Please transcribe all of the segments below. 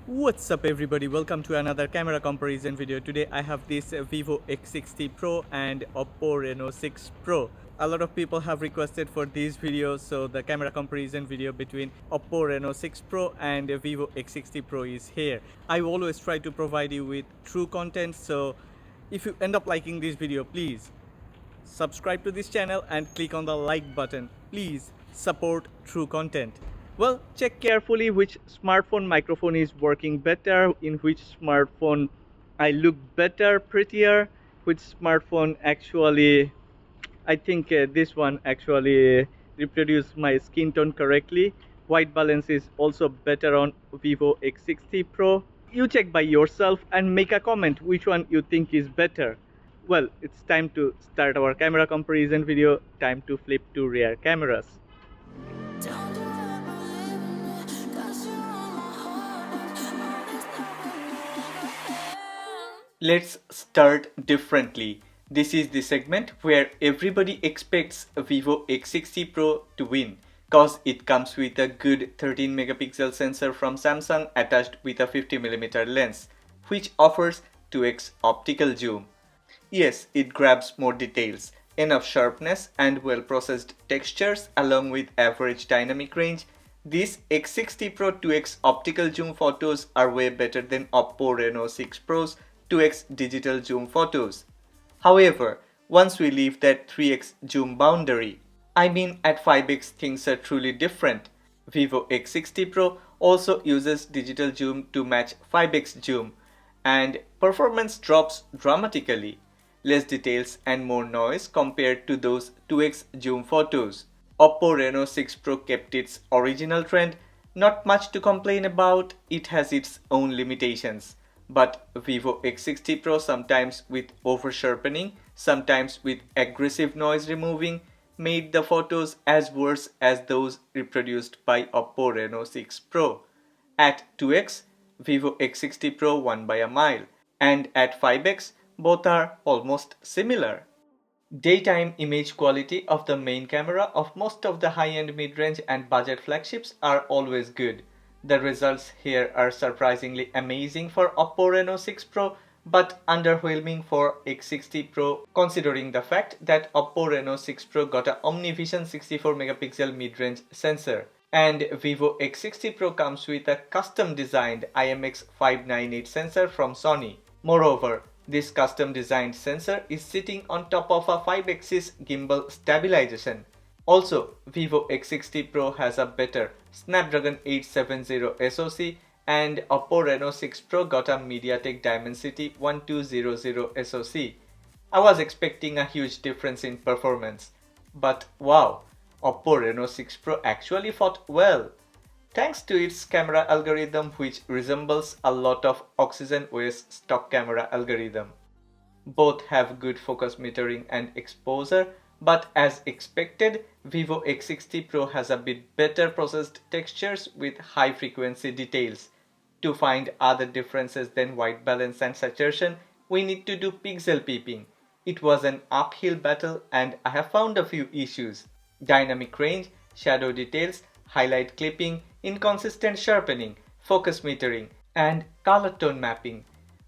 What's up everybody, welcome to another camera comparison video. Today I have this Vivo X60 Pro and Oppo Reno 6 Pro. A lot of people have requested for these videos, so the camera comparison video between Oppo Reno 6 Pro and Vivo X60 Pro is here. I always try to provide you with true content, so if you end up liking this video, please subscribe to this channel and click on the like button. Please support true content. Well, check carefully which smartphone microphone is working better, in which smartphone I look better, prettier, which smartphone actually, I think this one actually reproduce my skin tone correctly. White balance is also better on Vivo X60 Pro. You check by yourself and make a comment which one you think is better. Well, it's time to start our camera comparison video. Time to flip to rear cameras. Let's start differently. This is the segment where everybody expects a Vivo X60 Pro to win, cause it comes with a good 13 megapixel sensor from Samsung attached with a 50mm lens, which offers 2x optical zoom. Yes, it grabs more details, enough sharpness and well-processed textures along with average dynamic range. These X60 Pro 2x optical zoom photos are way better than Oppo Reno 6 Pro's 2x digital zoom photos. However, once we leave that 3x zoom boundary, I mean at 5x things are truly different. Vivo X60 Pro also uses digital zoom to match 5x zoom, and performance drops dramatically. Less details and more noise compared to those 2x zoom photos. Oppo Reno 6 Pro kept its original trend, not much to complain about, it has its own limitations. But Vivo X60 Pro, sometimes with over-sharpening, sometimes with aggressive noise removing, made the photos as worse as those reproduced by Oppo Reno 6 Pro. At 2x, Vivo X60 Pro won by a mile, and at 5x, both are almost similar. Daytime image quality of the main camera of most of the high-end mid-range and budget flagships are always good. The results here are surprisingly amazing for Oppo Reno 6 Pro but underwhelming for X60 Pro, considering the fact that Oppo Reno 6 Pro got a OmniVision 64 megapixel mid-range sensor and Vivo X60 Pro comes with a custom designed IMX598 sensor from Sony. Moreover, this custom designed sensor is sitting on top of a 5-axis gimbal stabilization. Also, Vivo X60 Pro has a better Snapdragon 870 SoC and Oppo Reno 6 Pro got a MediaTek Dimensity 1200 SoC. I was expecting a huge difference in performance, but wow, Oppo Reno 6 Pro actually fought well. Thanks to its camera algorithm, which resembles a lot of Oxygen OS stock camera algorithm. Both have good focus metering and exposure, but as expected, Vivo X60 Pro has a bit better processed textures with high frequency details. To find other differences than white balance and saturation, we need to do pixel peeping. It was an uphill battle and I have found a few issues. Dynamic range, shadow details, highlight clipping, inconsistent sharpening, focus metering, and color tone mapping.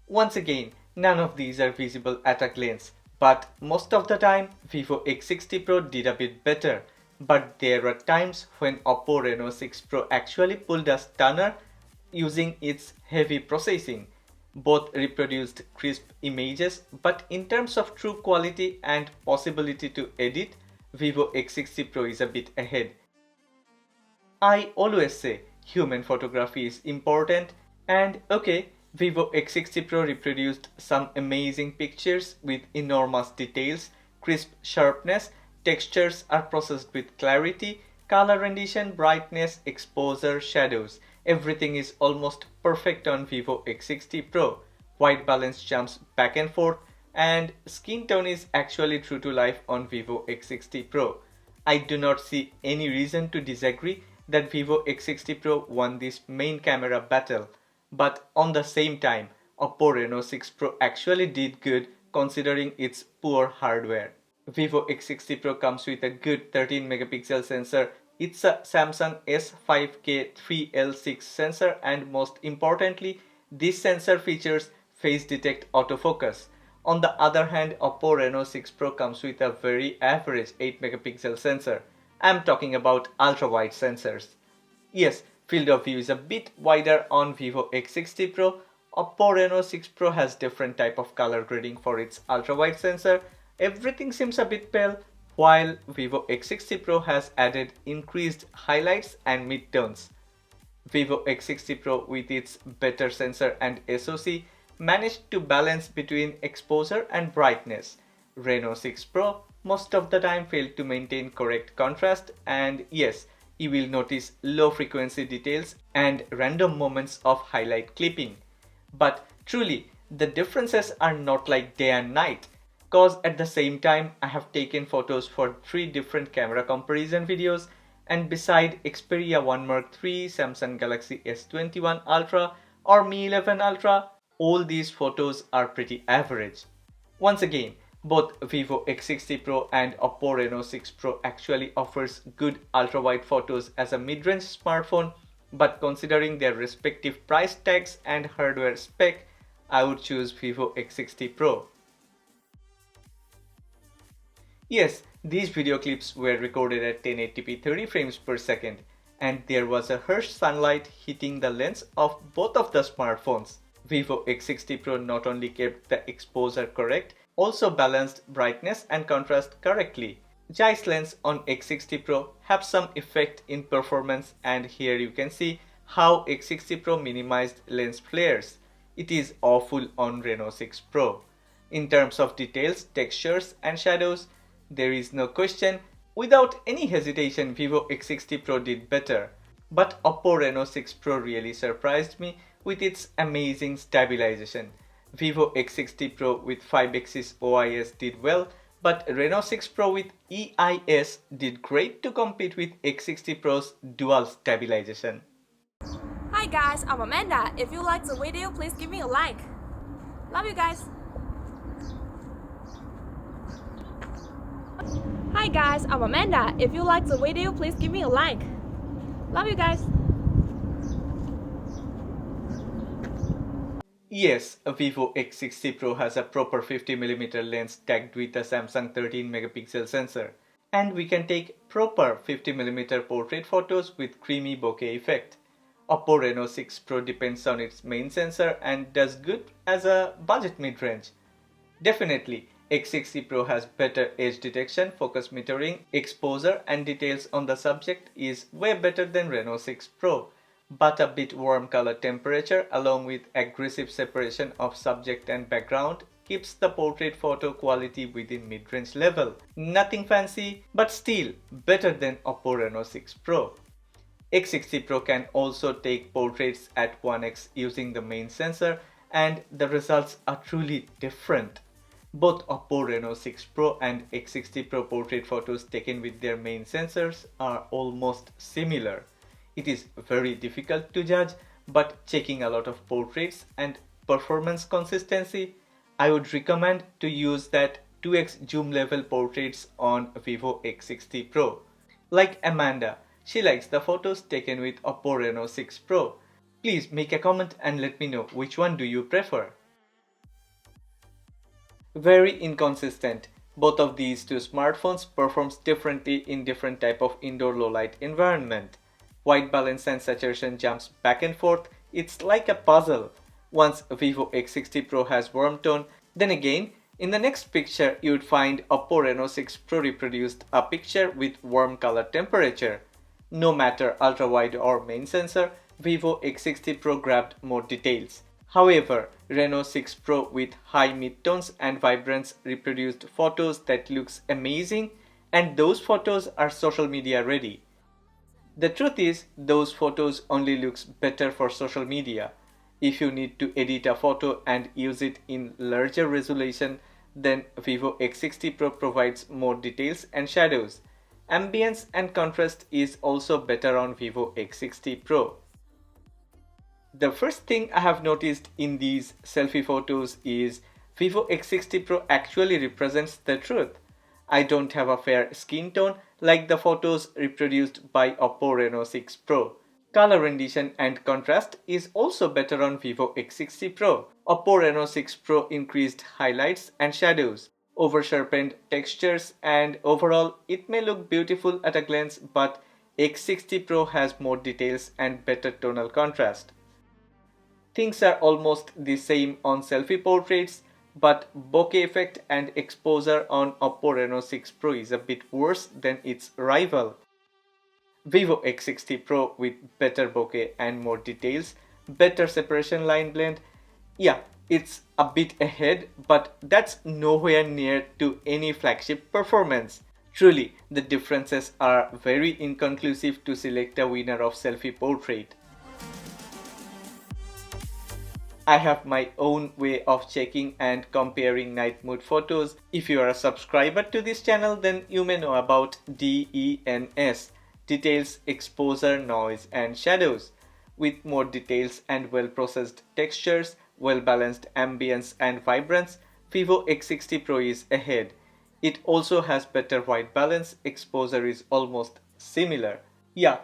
Once again, none of these are visible at a glance, but most of the time Vivo X60 Pro did a bit better. But there were times when Oppo Reno 6 Pro actually pulled a stunner using its heavy processing. Both reproduced crisp images, but in terms of true quality and possibility to edit, Vivo X60 Pro is a bit ahead. I always say human photography is important, and okay, Vivo X60 Pro reproduced some amazing pictures with enormous details, crisp sharpness, textures are processed with clarity, color rendition, brightness, exposure, shadows. Everything is almost perfect on Vivo X60 Pro. White balance jumps back and forth, and skin tone is actually true to life on Vivo X60 Pro. I do not see any reason to disagree that Vivo X60 Pro won this main camera battle. But on the same time, Oppo Reno 6 Pro actually did good considering its poor hardware. Vivo X60 Pro comes with a good 13 megapixel sensor It's a Samsung S5K 3L6 sensor, and most importantly, this sensor features face detect autofocus. On the other hand, Oppo Reno 6 Pro comes with a very average 8 megapixel sensor. I'm talking about ultra wide sensors. Yes, field of view is a bit wider on Vivo X60 Pro. Oppo Reno 6 Pro has different type of color grading for its ultra wide sensor. Everything seems a bit pale, while Vivo X60 Pro has added increased highlights and midtones. Vivo X60 Pro with its better sensor and SoC managed to balance between exposure and brightness. Reno 6 Pro most of the time failed to maintain correct contrast, and yes, you will notice low frequency details and random moments of highlight clipping. But truly, the differences are not like day and night, cause at the same time I have taken photos for 3 different camera comparison videos, and beside Xperia 1 Mark III, Samsung Galaxy S21 Ultra or Mi 11 Ultra, all these photos are pretty average. Once again, both Vivo X60 Pro and Oppo Reno 6 Pro actually offers good ultra-wide photos as a mid-range smartphone, but considering their respective price tags and hardware spec, I would choose Vivo X60 Pro. Yes, these video clips were recorded at 1080p 30 frames per second, and there was a harsh sunlight hitting the lens of both of the smartphones. Vivo X60 Pro not only kept the exposure correct, also balanced brightness and contrast correctly. Zeiss lens on X60 Pro have some effect in performance, and here you can see how X60 Pro minimized lens flares. It is awful on Reno 6 Pro. In terms of details, textures and shadows, there is no question. Without any hesitation, Vivo X60 Pro did better. But Oppo Reno 6 Pro really surprised me with its amazing stabilization. Vivo X60 Pro with 5-axis OIS did well, but Reno 6 Pro with EIS did great to compete with X60 Pro's dual stabilization. Hi guys, I'm Amanda. If you liked the video, please give me a like. Love you guys. Hi guys, I'm Amanda. If you liked the video, please give me a like. Love you guys. Yes, a Vivo X60 Pro has a proper 50mm lens tagged with a Samsung 13 megapixel sensor, and we can take proper 50mm portrait photos with creamy bokeh effect. Oppo Reno 6 Pro depends on its main sensor and does good as a budget mid-range. Definitely, X60 Pro has better edge detection, focus metering, exposure and details on the subject is way better than Reno 6 Pro. But a bit warm color temperature along with aggressive separation of subject and background keeps the portrait photo quality within mid-range level. Nothing fancy, but still better than Oppo Reno 6 Pro. X60 Pro can also take portraits at 1x using the main sensor, and the results are truly different. Both Oppo Reno 6 Pro and X60 Pro portrait photos taken with their main sensors are almost similar. It is very difficult to judge, but checking a lot of portraits and performance consistency, I would recommend to use that 2x zoom level portraits on Vivo X60 Pro. Like Amanda, she likes the photos taken with Oppo Reno 6 Pro. Please make a comment and let me know which one do you prefer. Very inconsistent. Both of these two smartphones performs differently in different type of indoor low light environment. White balance and saturation jumps back and forth. It's like a puzzle. Once Vivo X60 Pro has warm tone, then again in the next picture you would find Oppo Reno 6 Pro reproduced a picture with warm color temperature. No matter ultra wide or main sensor, Vivo X60 Pro grabbed more details. However, Reno 6 Pro with high midtones and vibrance reproduced photos that looks amazing, and those photos are social media ready. The truth is, those photos only looks better for social media. If you need to edit a photo and use it in larger resolution, then Vivo X60 Pro provides more details and shadows. Ambience and contrast is also better on Vivo X60 Pro. The first thing I have noticed in these selfie photos is Vivo X60 Pro actually represents the truth. I don't have a fair skin tone like the photos reproduced by Oppo Reno 6 Pro. Color rendition and contrast is also better on Vivo X60 Pro. Oppo Reno 6 Pro increased highlights and shadows, over-sharpened textures, and overall it may look beautiful at a glance, but X60 Pro has more details and better tonal contrast. Things are almost the same on selfie portraits, but bokeh effect and exposure on Oppo Reno 6 Pro is a bit worse than its rival. Vivo X60 Pro with better bokeh and more details, better separation line blend. Yeah, it's a bit ahead, but that's nowhere near to any flagship performance. Truly, the differences are very inconclusive to select a winner of selfie portrait. I have my own way of checking and comparing night mode photos. If you are a subscriber to this channel, then you may know about DENS, details, exposure, noise and shadows. With more details and well-processed textures, well-balanced ambience and vibrance, Vivo X60 Pro is ahead. It also has better white balance, exposure is almost similar. Yeah,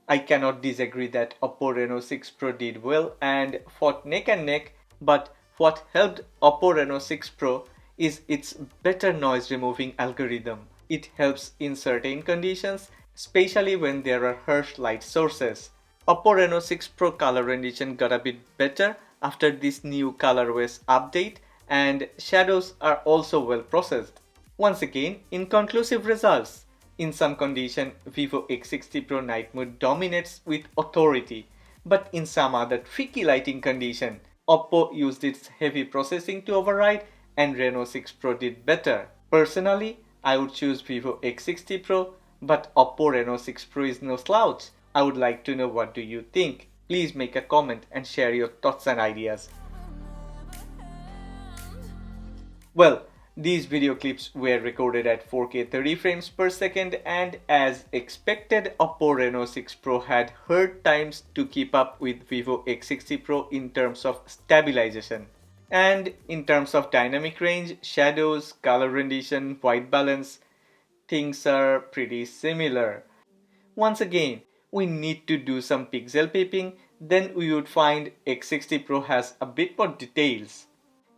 I cannot disagree that Oppo Reno 6 Pro did well and fought neck and neck, but what helped Oppo Reno 6 Pro is its better noise removing algorithm. It helps in certain conditions, especially when there are harsh light sources. Oppo Reno 6 Pro color rendition got a bit better after this new colorways update, and shadows are also well processed. Once again, inconclusive results. In some condition, Vivo X60 Pro night mode dominates with authority, but in some other tricky lighting condition, Oppo used its heavy processing to override and Reno 6 Pro did better. Personally, I would choose Vivo X60 Pro, but Oppo Reno 6 Pro is no slouch. I would like to know what do you think. Please make a comment and share your thoughts and ideas. Well, these video clips were recorded at 4K 30 frames per second, and as expected, Oppo Reno 6 Pro had hard times to keep up with Vivo X60 Pro in terms of stabilization. And in terms of dynamic range, shadows, color rendition, white balance, things are pretty similar. Once again, we need to do some pixel peeping, then we would find X60 Pro has a bit more details.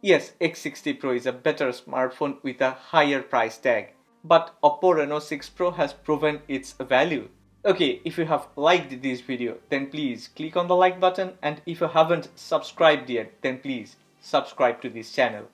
Yes, X60 Pro is a better smartphone with a higher price tag, but Oppo Reno 6 Pro has proven its value. Okay, if you have liked this video, then please click on the like button, and if you haven't subscribed yet, then please subscribe to this channel.